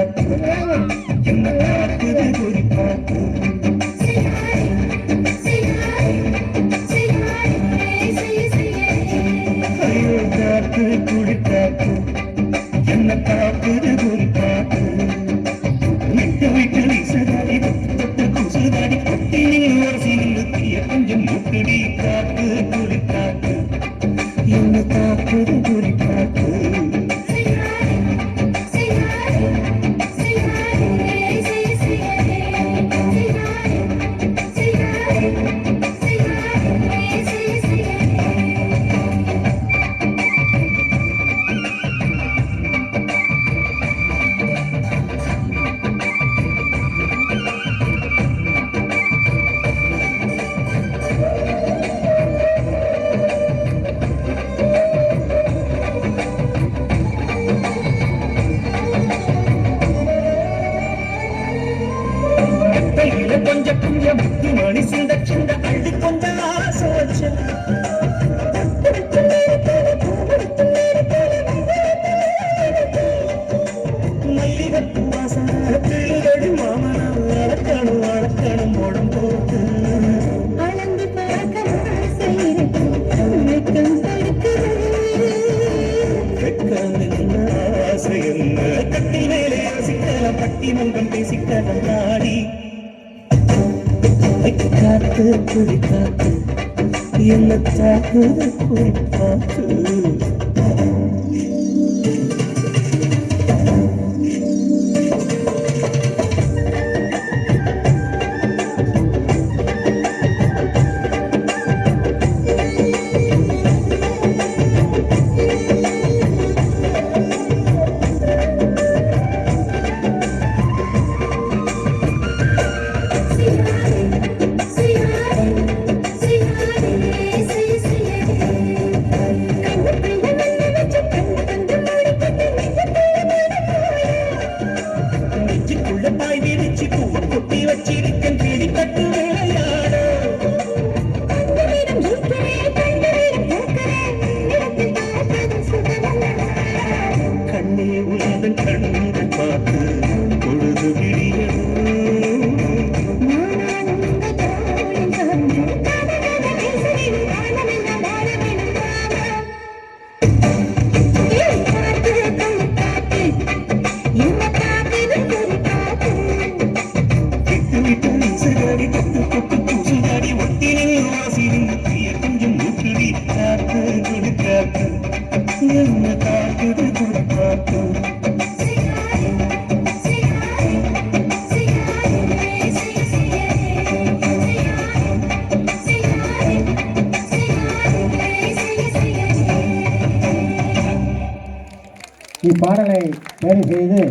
என்ன காக்குது குறிப்பாக்கு ஐயோ காத்து குடிக்காக்கு என்ன காக்குது குறிப்பாக்கு விட்டு விட்டு வீசுதாடி தொட்டு குசுதாடி கொட்டி ஒரு சிலுத்திய கொஞ்சம் முட்டுடி காத்து குடிக்காக்கு என்ன காக்குது குறிப்பாக்கு கொஞ்சம் கொஞ்சம் முத்து மணி சிந்த சிந்த அள்ளி கொஞ்சம் ஆசை வச்ச மல்லிகப்பு வாசனை பிள்ளைகள் மாமனா வளர்க்கணும் வளர்க்கணும் உடம் போட்டு அளந்து பார்க்க ஆசை என்ன கட்டி மேலே யோசிக்கலாம் பட்டிமன்றம் பேசிக்கலாம் நாடி காத்து குடிக்காத்து என்ன தாக்குது குறிப்பாத்து பாய் விரிச்சு பூவை கொட்டி வச்சிருக்கேன் பிடி கட்டு விளையாட கண்ணே உலகன் கண்கள் பார்த்து பொழுது என்ன காக்குது குறிப்பாக்கு இப்பாடலை தேர்வு செய்து